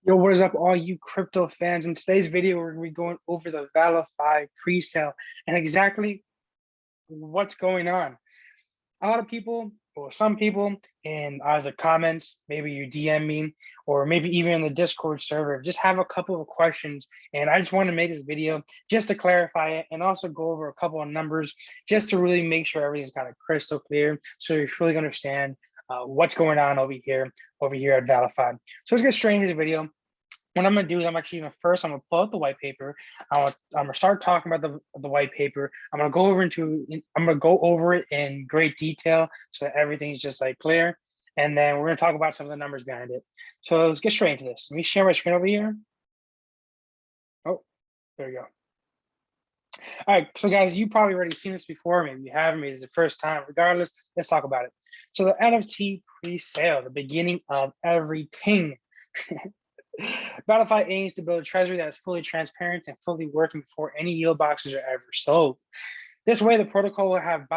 Yo, what is up, all you crypto fans? In today's video, we're going to be going over the ValiFi pre-sale and exactly what's going on. A lot of people, or some people, in either comments, maybe you DM me, or maybe even in the Discord server, just have a couple of questions. And I just want to make this video just to clarify it and also go over a couple of numbers just to really make sure everything's kind of crystal clear so you fully understand what's going on over here at ValiFi. So let's get straight into the video. What I'm gonna do is I'm gonna pull out the white paper. I'm gonna start talking about the white paper. I'm gonna go over it in great detail so that everything's just like clear. And then we're gonna talk about some of the numbers behind it. So let's get straight into this. Let me share my screen over here. Oh, there we go. All right, so guys, you probably already seen this before. Maybe you haven't. Maybe it's the first time. Regardless, let's talk about it. So the NFT pre-sale, the beginning of everything. ValiFi aims to build a treasury that is fully transparent and fully working before any yield boxes are ever sold. This way, the protocol will have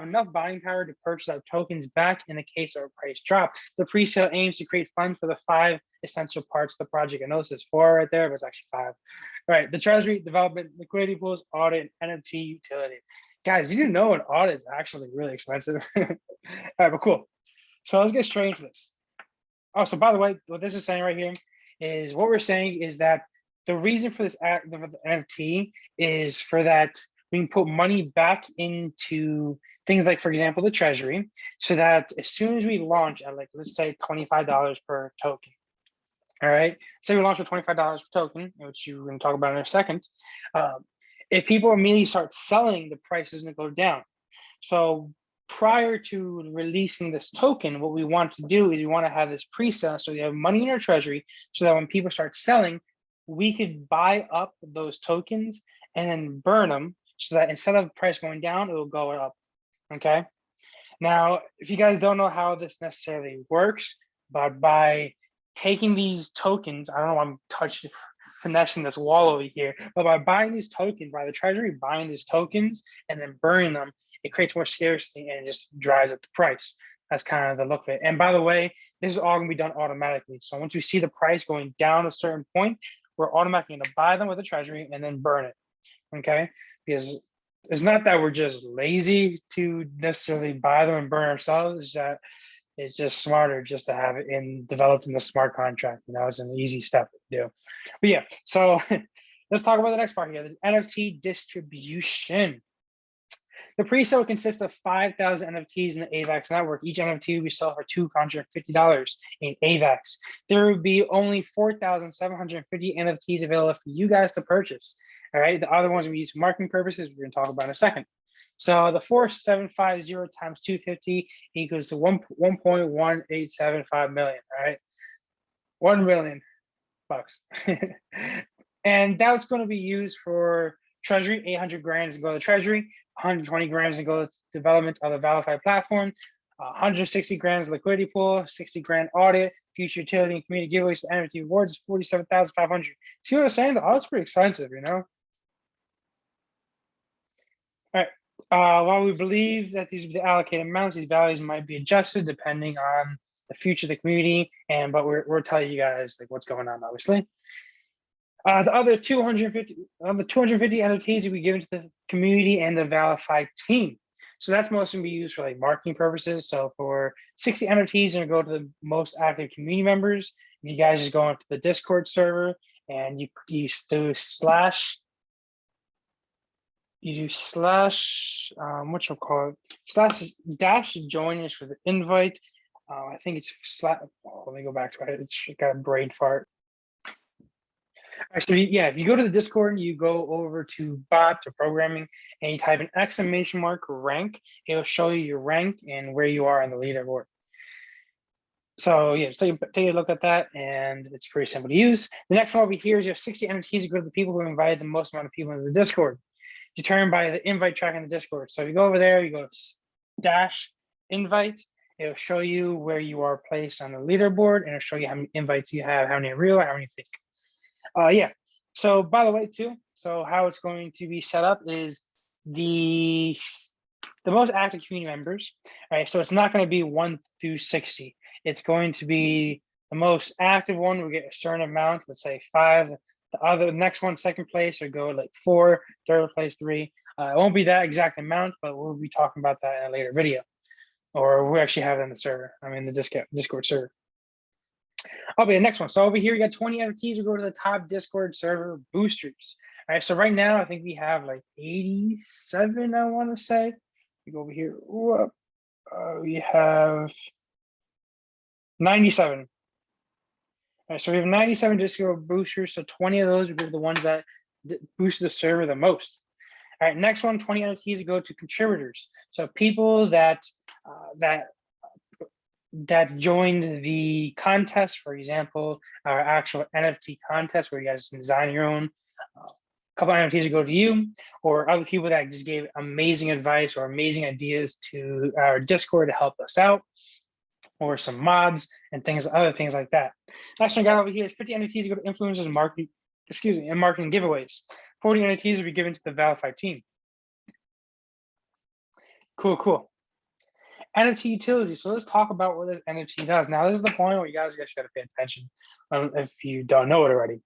enough buying power to purchase our tokens back in the case of a price drop. The pre-sale aims to create funds for the 5 essential parts of the project. I know it says 4 right there, but it's actually 5. All right, the treasury, development, liquidity pools, audit, NFT utility. Guys, you didn't know an audit is actually really expensive. All right, but cool. So let's get straight into this. Oh, so by the way, what this is saying right here is what we're saying is that the reason for this the NFT is for that we can put money back into things like, for example, the treasury, so that as soon as we launch at, like, let's say $25 per token. All right, say we launch with $25 per token, which you're going to talk about in a second. If people immediately start selling, the price is going to go down. So prior to releasing this token, what we want to do is we want to have this pre-sale so we have money in our treasury so that when people start selling, we could buy up those tokens and then burn them so that instead of the price going down, it will go up. Okay. Now, if you guys don't know how this necessarily works, but by taking these tokens, I don't know, I'm finessing this wall over here, but by buying these tokens, by the treasury buying these tokens and then burning them, it creates more scarcity and it just drives up the price. That's kind of the look of it. And by the way, this is all going to be done automatically. So once we see the price going down a certain point, we're automatically going to buy them with the treasury and then burn it. Okay, because it's not that we're just lazy to necessarily buy them and burn ourselves. It's that it's just smarter just to have it developed in the smart contract. You know, it's an easy step to do. But yeah, so let's talk about the next part here, the NFT distribution. The pre-sale consists of 5,000 NFTs in the AVAX network. Each NFT will be sold for $250 in AVAX. There will be only 4,750 NFTs available for you guys to purchase. All right, the other ones we use for marketing purposes, we're going to talk about in a second. So the 4750 times 250 equals to 1.1875 million. All right, 1 million bucks. And that's going to be used for treasury. 800 grand to go to treasury, 120 grand to go to development of the Valify platform, 160 grand liquidity pool, 60 grand audit, future utility and community giveaways to NFT rewards, 47,500. See what I'm saying? The audit's pretty expensive, you know? All right. While we believe that these are the allocated amounts, these values might be adjusted depending on the future of the community, but we're telling you guys like what's going on, obviously. The other 250 NFTs will be given to the community and the Valify team. So that's mostly going to be used for like marketing purposes. So for 60 NFTs, you're going to go to the most active community members. You guys just go into the Discord server and you do slash what you'll call it, dash join is for the invite. I think it's let me go back to it. It's got a brain fart. So yeah, if you go to the Discord, you go over to bot to programming and you type an exclamation mark rank, it'll show you your rank and where you are in the leaderboard. So yeah, just take a look at that, and it's pretty simple to use. The next one over here is you have 60 NFTs to go to the people who invited the most amount of people into the Discord. Determined by the invite track in the Discord. So if you go over there, you go dash invite, it'll show you where you are placed on the leaderboard, and it'll show you how many invites you have, how many real, how many fake. Yeah, so by the way too, so how it's going to be set up is the most active community members, right? So it's not going to be 1 through 60. It's going to be The most active one will get a certain amount, let's say 5. The next one, second place, or go like 4, third place 3. It won't be that exact amount, but we'll be talking about that in a later video, or we actually have it in the server. I mean, the Discord server. I'll be the next one. So over here, you got 20 NFTs. We go to the top Discord server boosters. All right. So right now, I think we have like 87. I want to say. We go over here. We have 97. All right, so we have 97 Discord boosters. So 20 of those would be the ones that boost the server the most. All right, next one, 20 NFTs go to contributors. So people that joined the contest, for example, our actual NFT contest where you guys design your own. A couple of NFTs will go to you, or other people that just gave amazing advice or amazing ideas to our Discord to help us out, or some mods and other things like that. Next one I got over here is 50 NFTs go to influencers and marketing giveaways. 40 NFTs will be given to the Valify team. Cool. NFT Utility. So let's talk about what this NFT does. Now, this is the point where you guys got to pay attention if you don't know it already.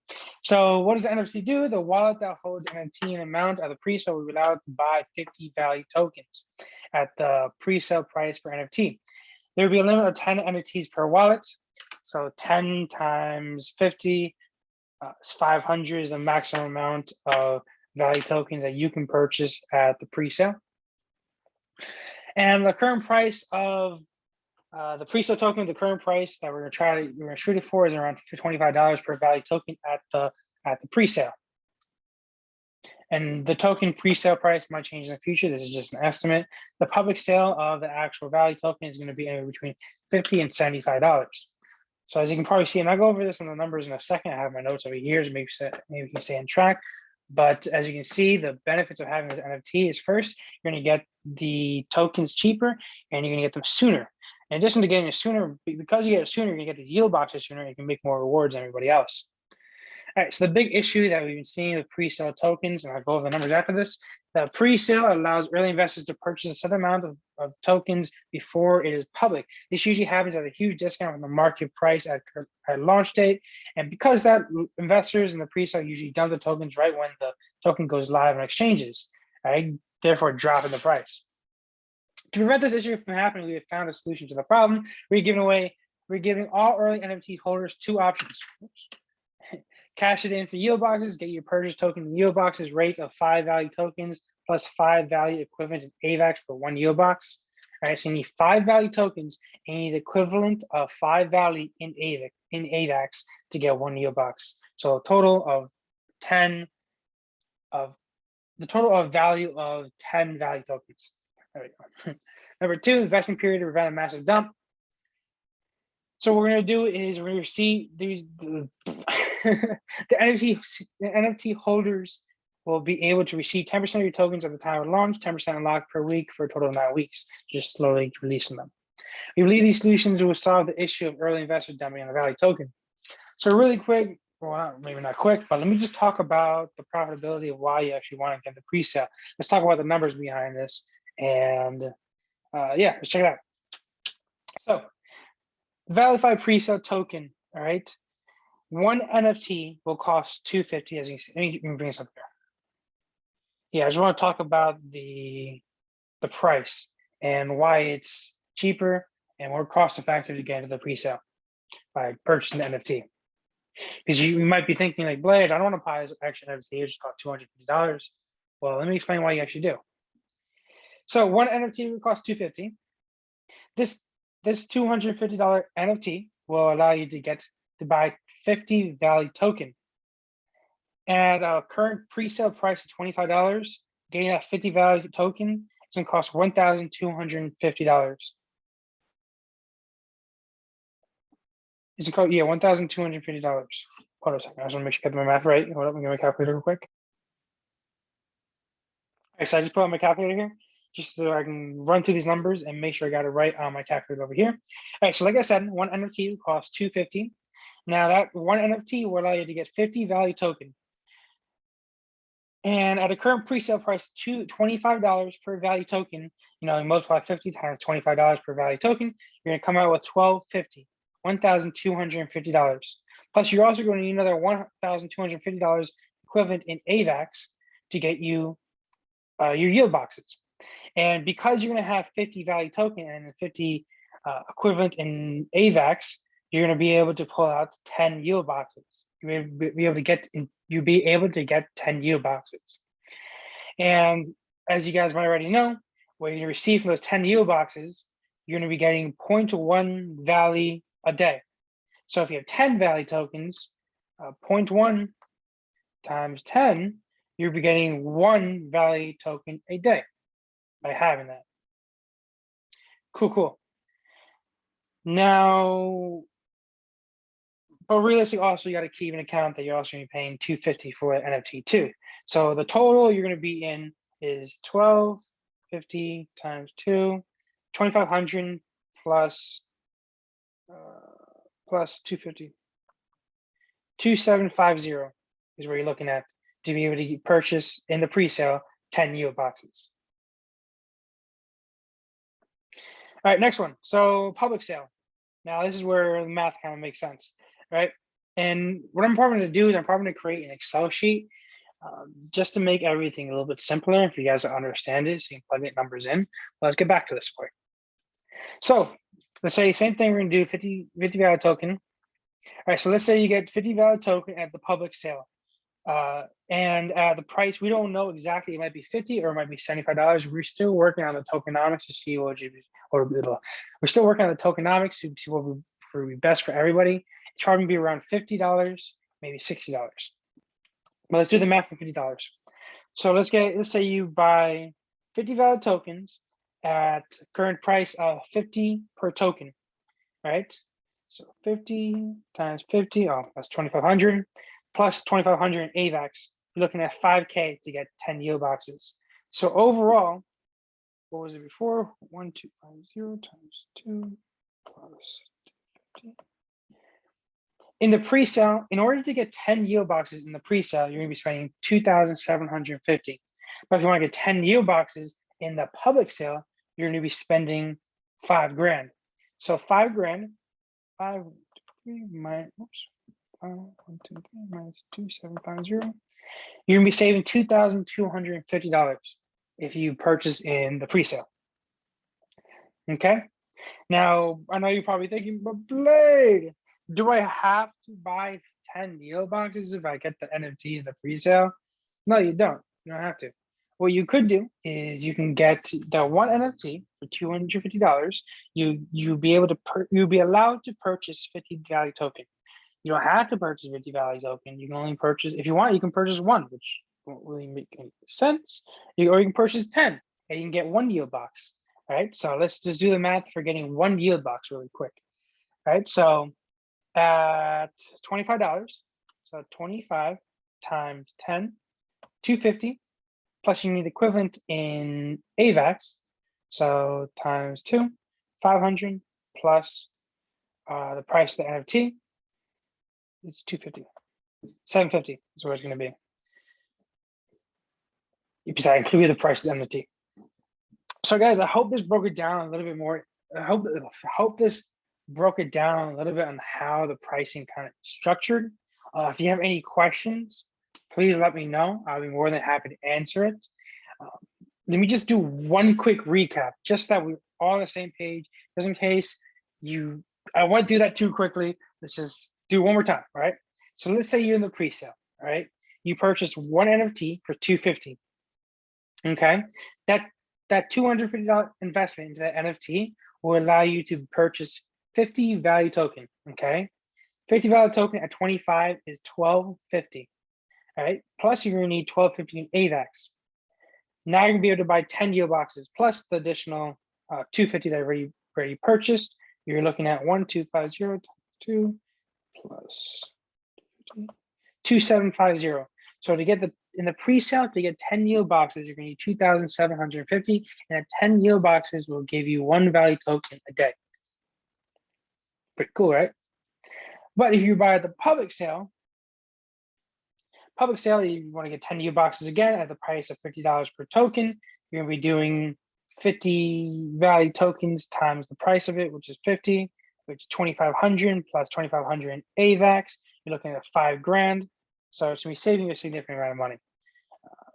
So what does the NFT do? The wallet that holds NFT amount at the pre-sale will be allowed to buy 50 value tokens at the pre-sale price for NFT. There will be a limit of 10 NFTs per wallet. So 10 times 50 is 500 is the maximum amount of value tokens that you can purchase at the pre-sale. And the current price of the pre-sale token, the current price that we're gonna shoot it for is around $25 per value token at the pre-sale. And the token pre-sale price might change in the future. This is just an estimate. The public sale of the actual value token is going to be anywhere between $50 and $75. So as you can probably see, and I'll go over this in the numbers in a second. I have my notes over here, so maybe you can stay on track. But as you can see, the benefits of having this NFT is first, you're going to get the tokens cheaper and you're going to get them sooner. In addition to getting it sooner, because you get it sooner, you're going to get these yield boxes sooner, and you can make more rewards than everybody else. All right, so the big issue that we've been seeing with pre-sale tokens, and I'll go over the numbers after this, the pre-sale allows early investors to purchase a set amount of tokens before it is public. This usually happens at a huge discount from the market price at launch date. And because that, investors in the pre-sale usually dump the tokens right when the token goes live on exchanges, right? Therefore dropping the price. To prevent this issue from happening, we have found a solution to the problem. We're giving all early NFT holders 2 options. Cash it in for YieldBoxes, get your purchase token in YieldBoxes rate of 5 value tokens plus 5 value equivalent in AVAX for 1 YieldBox. All right, so you need 5 value tokens and you need equivalent of 5 value in AVAX to get 1 YieldBox. So a total of 10 value of 10 value tokens. There we go. Number 2, investing period to prevent a massive dump. So what we're going to do is we're going to see these the NFT holders will be able to receive 10% of your tokens at the time of launch, 10% unlocked per week for a total of 9 weeks, just slowly releasing them. We believe these solutions will solve the issue of early investors dumping on the value token. So really quick, well, maybe not quick, but let me just talk about the profitability of why you actually want to get the pre-sale. Let's talk about the numbers behind this, and yeah, let's check it out. So Valify pre-sale token, all right? 1 NFT will cost $250, as you see. Let me bring this up here. Yeah, I just want to talk about the price and why it's cheaper and more cost-effective to get into the pre-sale by purchasing the NFT. Because you might be thinking like, Blade, I don't want to buy this extra NFT, it just costs $250. Well, let me explain why you actually do. So 1 NFT will cost $250. This $250 NFT will allow you to buy 50 value token. At our current pre-sale price of $25, getting that 50 value token is going to cost $1,250. It's called, yeah, $1,250. Hold on a second. I just want to make sure I get my math right. Hold up, I'm going to calculator real quick. All right, so I just put on my calculator here, just so I can run through these numbers and make sure I got it right on my calculator over here. All right, so like I said, 1 NFT will cost $250. Now that 1 NFT will allow you to get 50 value token. And at a current pre-sale price, $25 per value token, you multiply 50 times $25 per value token, you're gonna come out with $1,250. $1,250. Plus, you're also going to need another $1,250 equivalent in AVAX to get you your yield boxes. And because you're going to have 50 value token and 50 equivalent in AVAX, you're going to be able to pull out 10 yield boxes. You'll be able to get 10 yield boxes. And as you guys might already know, what you receive from those 10 yield boxes, you're going to be getting 0.1 Vali a day. So if you have 10 Vali tokens, 0.1 times 10, you'll be getting 1 Vali token a day by having that. Cool. Now, but realistically, also you got to keep an account that you're also going to be paying $250 for an NFT too. So the total you're going to be in is 1250 times 2, 2,500 plus 250, 2750 is where you're looking at to be able to purchase in the pre-sale 10 yield boxes. All right, next one. So public sale. Now this is where the math kind of makes sense, right? And what I'm probably going to do is I'm probably going to create an Excel sheet just to make everything a little bit simpler for you guys to understand it, so you can plug the numbers in. But let's get back to this point. So let's say same thing, we're going to do 50 valid token. All right, so let's say you get 50 valid token at the public sale. And the price, we don't know exactly, it might be 50 or it might be $75. We're still working on the tokenomics to see what we're still working on the tokenomics to see what would be best for everybody. It's probably be around $50, maybe $60. But let's do the math for $50. So let's say you buy 50 valid tokens at current price of 50 per token, right? So 50 times 50, that's 2,500 plus 2,500 in AVAX. You're looking at 5K to get 10 yield boxes. So overall, what was it before? 1,250 times 2 plus 250. In the pre-sale, in order to get 10 yield boxes in the pre-sale, you're going to be spending $2,750. But if you want to get 10 yield boxes in the public sale, you're going to be spending $5 grand. So $5 grand, 5, 3 minus, 1, 2, 3 minus 2,750. You're going to be saving $2,250 if you purchase in the pre-sale. Okay. Now, I know you're probably thinking, but Blade, do I have to buy 10 yield boxes if I get the NFT in the pre-sale? No, you don't. You don't have to. What you could do is you can get the one NFT for $250. You'll be allowed to purchase 50 value token. You don't have to purchase 50 value token. You can only purchase, if you want, you can purchase 1, which won't really make any sense. Or you can purchase 10 and you can get 1 yield box. All right. So let's just do the math for getting 1 yield box really quick. All right. So at $25, so 25 times 10, 250, plus you need equivalent in AVAX, so times 2, 500 plus the price of the NFT, it's 250, 750 is where it's going to be. Because I included the price of the NFT. So guys, I hope this broke it down a little bit more. I hope this broke it down a little bit on how the pricing kind of structured. If you have any questions, please let me know. I'll be more than happy to answer it. Let me just do one quick recap, just that we're all on the same page, just in case I won't do that too quickly. Let's just do one more time, all right? So let's say you're in the pre-sale, all right? You purchase 1 NFT for $250, okay? That $250 investment into that NFT will allow you to purchase 50 value token, okay? 50 value token at 25 is $1,250, all right? Plus you're gonna need $1,250 in AVAX. Now you're gonna be able to buy 10 yield boxes plus the additional $250 that I already purchased. You're looking at 1,250 times 2 plus 2,750. So to get in the pre-sale, to get 10 yield boxes, you're gonna need 2,750, and at 10 yield boxes will give you 1 value token a day. Pretty cool, right? But if you buy at the public sale, you want to get 10 yield boxes again at the price of $50 per token. You're going to be doing 50 value tokens times the price of it, which is 50. which is 2,500 plus 2,500 AVAX. You're looking at 5 grand. So it's gonna be saving you a significant amount of money.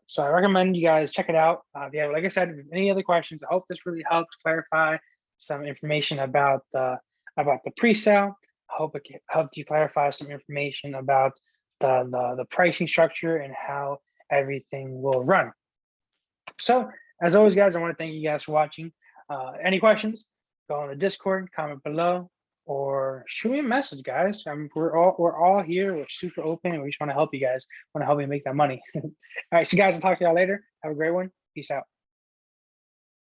So I recommend you guys check it out. If you have, like I said, any other questions, I hope this really helped clarify some information about the pre-sale. I hope it helped you clarify some information about the pricing structure and how everything will run. So as always, guys, I want to thank you guys for watching. Any questions, go on the Discord, comment below, or shoot me a message, guys. I mean, we're all here. We're super open, and we just want to help you guys. Want to help you make that money. All right, so guys, I'll talk to y'all later. Have a great one. Peace out.